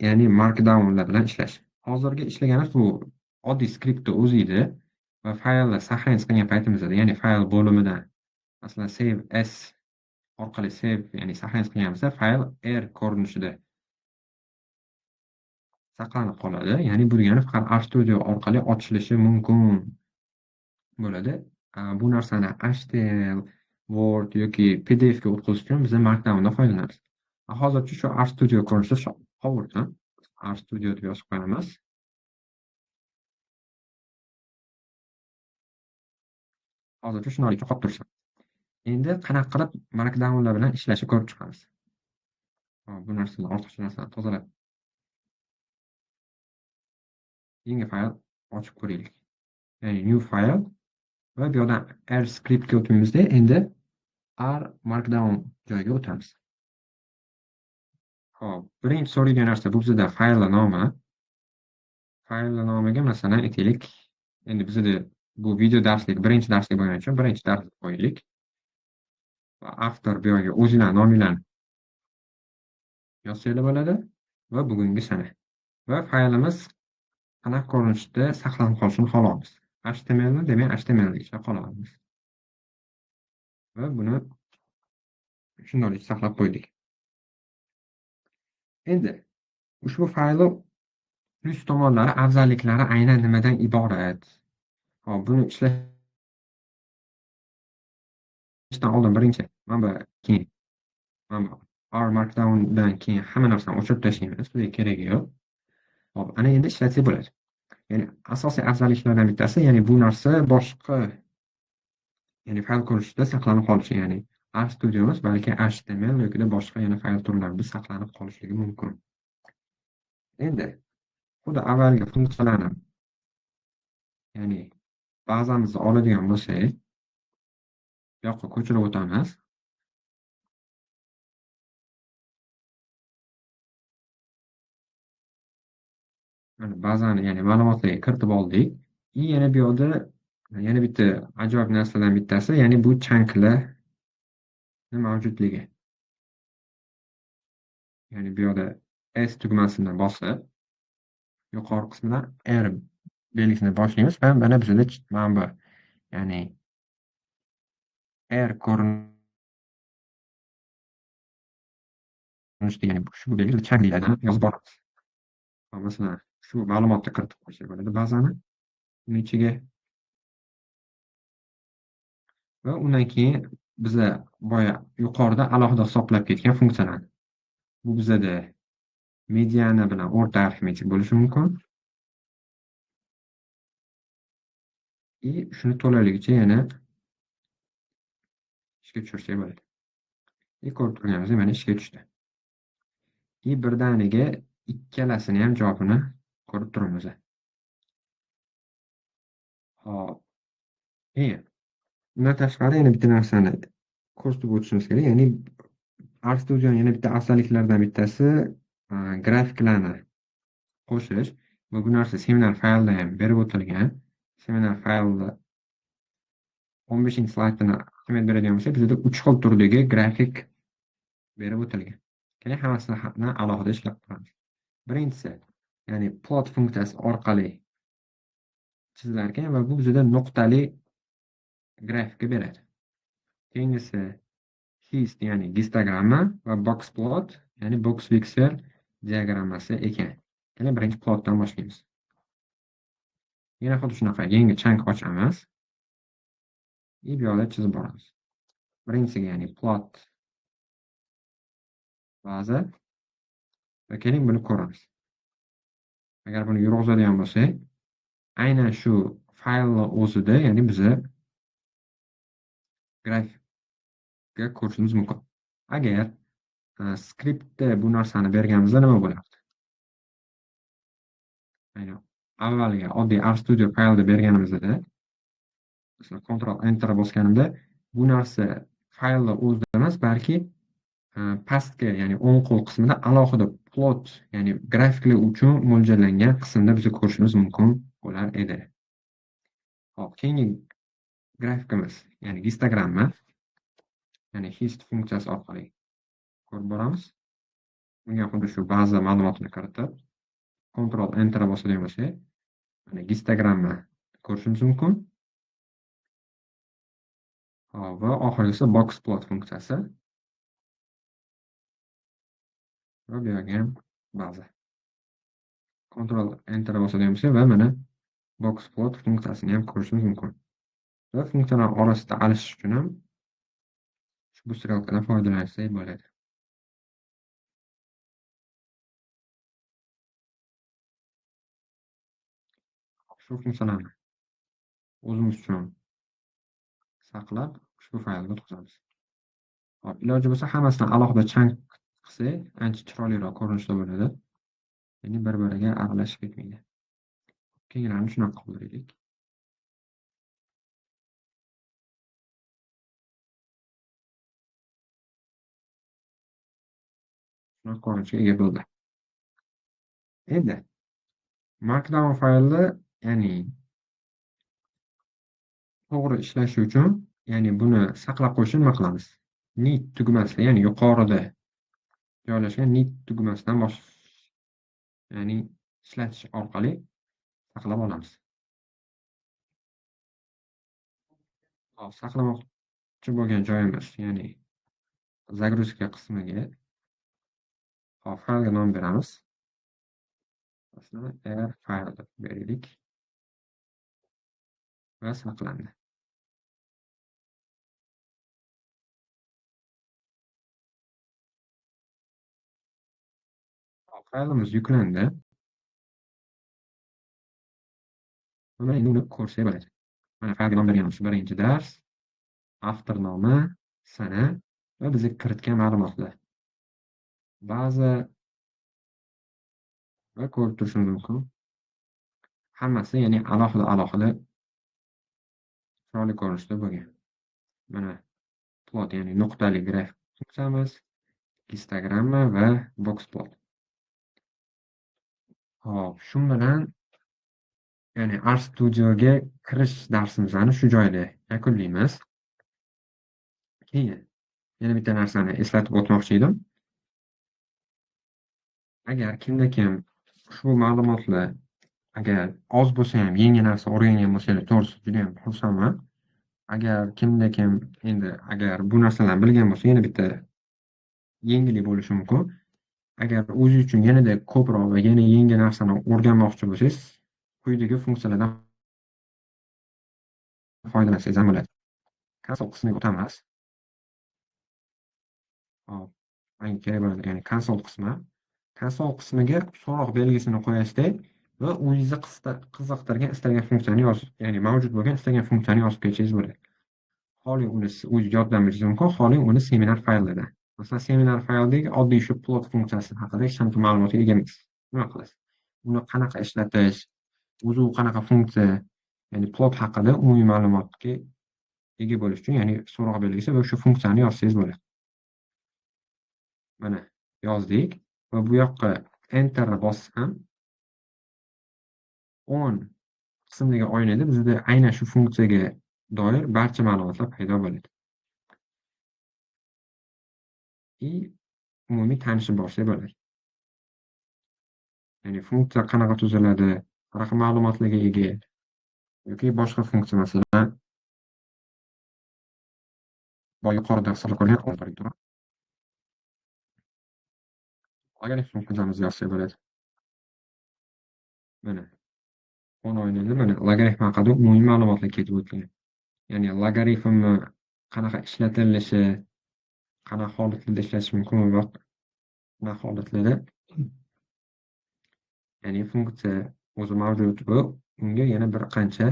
ya'ni markdownlar bilan ishlash. Hozirgi ishlaganimiz bu oddiy skriptni o'zi edi va faylni saqlanish qilgan paytimizda, ya'ni fayl bo'limidan masalan save as orqali save ya'ni saqlanish qilganimizda fayl R ko'rinishida saqlanib qoladi. Ya'ni bu degani faqat RStudio orqali ochilishi mumkin bo'ladi. Bu narsani HTML, Word yoki PDF ga o'tkazish uchun biz Markdowndan foydalanamiz. Hozircha shu RStudio ko'rinishida qoldirdim. RStudio deb yozib qo'yamiz. Hozircha shunday qolib tursin. Endi qanaqa qilib Markdownlar bilan ishlashni ko'rib chiqamiz. Bu narsani ortiqcha narsani tozalab yangi fayl ochib ko'raylik. Ya'ni new file va bu yerdan R scriptga o'tganimizda endi R markdown joyiga o'tamiz. Xo'p, birinchi so'raydigan narsa bu bizda faylning nomi. Faylning nomiga masalan aytaylik, endi bizda bu video darslik birinchi darslik bo'lgani uchun birinchi dars deb qo'yaylik. Va avtor bu yerga o'zingizning nominglarni yozsanglar bo'ladi va bugungi sana. Va faylimiz qanaqa ko'rinishda saqlanib qolishini xohlaymiz. HTML ni demak HTMLgacha qolamiz. Va buni shunday saqlab qo'ydik. Endi ushbu faylning plus tomonlari, afzalliklari aynan nimadan iborat? Hop, buni ishlashdan oldin birinchi mana bu keyin mana bu R markdowndan keyin hamma narsani o'chirib tashlaymiz. Bizga keragi yo'q. Hop, ana endi ishlatsak bo'ladi. Ya'ni asosiy afzalliklardan bittasi, ya'ni bu narsa boshqa ya'ni fayl ko'rinishida saqlanib qolishi, ya'ni RStudio'miz balki HTML yoki boshqa yana fayl turlarida saqlanib qolishligi mumkin. Endi xuddi avvalgi funksiyalarni ya'ni bazamizni oladigan bo'lsak, bu yoqqa ko'chirib o'tamiz. Mana bazani ya'ni ma'lumotlarga kiritib oldik. Yana bu yerda yana bitta ajoyib narsalardan bittasi, ya'ni bu chunklar mavjudligi. Ya'ni bu yerda S tugmasini bosib, yuqori qismidan R belgisini boshlaymiz va mana bizda mana bu ya'ni R ko'rinishida ya'ni shu belgi chunk deyiladi, yozib boramiz. Masalan, shu ma'lumotni kiritib qo'ysak bo'ladi bazani uning ichiga. Va undan keyin biza boya yuqorida alohida hisoblab ketgan funksiyalar. Bu bizada mediana bilan o'rta arifmetik bo'lishi mumkin. Shuni to'laligicha yana ishga tushirsak bo'ladi. Ko'rib turganimizdek mana ishga tushdi. Birdaniga ikkalasini ham javobini ko'rib turibmiz. Hop. Undan tashqari yana bitta narsani ko'rsatib o'tishimiz kerak. Ya'ni RStudio'ning yana bitta afzalliklaridan bittasi grafiklarni qo'shish. Bu narsa seminar faylda ham berib o'tilgan. Seminar faylda 15-slaydini ahamiyat beradigan bo'lsak, bizda 3 xil turdagi grafik berib o'tilgan. Keling, hammasini alohida ishlab ko'ramiz. Birinchisi, ya'ni plot funksiyasi orqali chizilar ekan va bu bizda nuqtali grafikni beradi. Keyingisi hist ya'ni histogramma va boxplot ya'ni box pixel diagrammasi ekan. Keling, birinchi plotdan boshlaymiz. Yana xuddi shunaqa yangi chunk ochamiz. Bu yerda chizib boramiz. Birinchisiga ya'ni plot baza va keling buni ko'ramiz. Agar buni yurg'izadigan bo'lsak, aynan shu faylning o'zida, ya'ni biza grafikga ko'rishimiz mumkin. Agar skriptda bu narsani berganimizda nima bo'lardi? Aynan avvalgi oddiy RStudio faylda berganimizda, masalan, Ctrl Enter bosganimda bu narsa faylning o'zida emas, balki pastga, ya'ni o'ng qo'l qismida alohida plot, ya'ni grafiklar uchun mo'ljallangan qismda biz ko'rishimiz mumkin bo'lar edi. Hop, keyingi grafikimiz, ya'ni histogramma, ya'ni hist funksiyasi orqali ko'rib boramiz. Bunga xuddi shu baza ma'lumotini kiritib, Ctrl Enter bosadigan bo'lsak, mana Instagramni ko'rishimiz mumkin. Hop, va oxirgisi Boxplot funksiyasi. Va bu yerga ham baza. Ctrl Enter bosadigan bo'lsak va mana Boxplot funksiyasini ham ko'rishimiz mumkin. Va funksiyalar orasida alishish uchun ham ushbu strelkadan foydalansak bo'ladi. Shu funksiyalarni o'zimiz uchun saqlab, ushbu faylga o'tkazamiz. Hop, iloji bo'lsa hammasidan alohida chunk qilsak, ancha chiroyliroq ko'rinishda bo'ladi. Ya'ni bir-biriga aralashib ketmaydi. Keyingilarni shunaqa qoldiraylik. Shunaqa ko'rinishga ega bo'ldi. Endi Markdown fayli, ya'ni to'g'ri ishlashi uchun, ya'ni buni saqlab qo'yishni nima qilamiz? Need tugmasida, ya'ni yuqorida joylashgan need tugmasidan ya'ni ishlatish orqali saqlab olamiz. Hop, saqlamoqchi bo'lgan joyimiz, ya'ni загрузка qismiga hop, faylga nom beramiz. Masalan, r fayl deb beraylik va saqlandi. Hop, faylimiz yuklandi. Mana endi uni ko'rsak bo'ladi. Mana faylga nom berganimiz birinchi dars, avtor nomi, sana va bizga kiritgan ma'lumotlar. Baza va ko'rib turishingiz mumkin. Hammasi, ya'ni alohida chiroyli ko'rinishda bo'lgan. Mana plot, ya'ni nuqtali grafik funksiyamiz, Instagramma va Boxplot. Hop, shu bilan ya'ni RStudioga kirish darsimizni shu joyda yakunlaymiz. Keyin yana bitta narsani eslatib o'tmoqchi edim. Agar kimda-kim ushbu ma'lumotlar agar oz bo'lsa ham yangi narsa o'rgangan bo'lsangiz, to'g'risi juda ham xursandman. Agar kimda-kim endi agar bu narsalarni bilgan bo'lsa, yana bitta yangilik bo'lishi mumkin. Agar o'zingiz uchun yanada ko'proq va yana yangi narsani o'rganmoqchi bo'lsangiz, quyidagi funksiyalardan foydalansangiz ham bo'ladi. Konsol qismiga o'tamiz. Hop, menga kerak bo'ladi, ya'ni konsol qismi. Konsol qismiga so'roq belgisini qo'yasizda va o'zingizni qiziqtirgan istalgan funksiyani yozib, ya'ni mavjud bo'lgan istalgan funksiyani yozib ketsangiz bo'ladi. Xoling uni o'zingiz yoddan bilishingiz mumkin, xoling uni seminar faylida. Masalan, seminar faylidagi oddiy shu plot funksiyasi haqida hech qanday ma'lumotga ega emas. Nima qilasiz? Uni qanaqa ishlatish, o'zi u qanaqa funksiya, ya'ni plot haqida umumiy ma'lumotga ega bo'lish uchun, ya'ni so'roq belgisi va shu funksiyani yozsangiz bo'ladi. Mana yozdik va bu yoqqa enterni bossam on qismdagi oynada bizda aynan shu funksiyaga doir barcha ma'lumotlar paydo bo'ladi. Umumiy tanishib borsak bo'ladi. Ya'ni funksiya qanaqa tuziladi, qanaqa ma'lumotlarga ega yoki boshqa funksiya, masalan, yuqorida hisoblab ko'rgan logaritm funksiyamizni yozsak bo'ladi. Mana on oynada mana logaritm haqida umumiy ma'lumotlar ketib o'tgan. Ya'ni logaritmni qanaqa ishlatilishi, qanaqa holatlarda ishlatish mumkin va qanaqa holatlarda ya'ni funksiya o'zi mavjud va unga yana bir qancha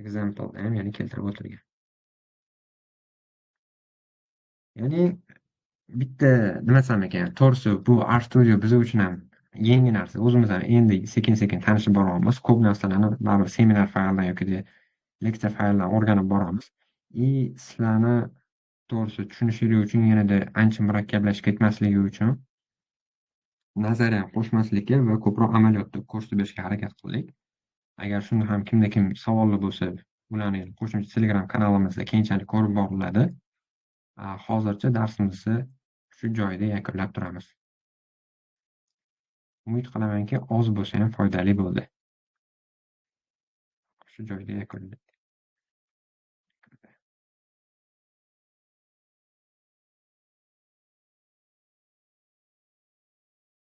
example ham ya'ni keltirib o'tilgan. Ya'ni bitta nima desam ekan, to'g'risi bu RStudio biz uchun ham yangi narsa. O'zimiz ham endi sekin-sekin tanishib boryapmiz. Ko'p narsalarni baribir seminar fayldan yoki leksiya fayldan o'rganib boramiz. Sizlarni to'g'risi tushunishingiz uchun yanada ancha murakkablashib ketmasligi uchun nazariya qo'shmaslikka va ko'proq amaliyotda ko'rsatib berishga harakat qildik. Agar shunda ham kimda-kim savollar bo'lsa, ularni qo'shimcha Telegram kanalimizda keyinchalik ko'rib boriladi. Hozircha darsimizni shu joyda yakunlab turamiz. Umid qilamanki, oz bo'lsa ham foydali bo'ldi. Shu joyda yakunlaymiz.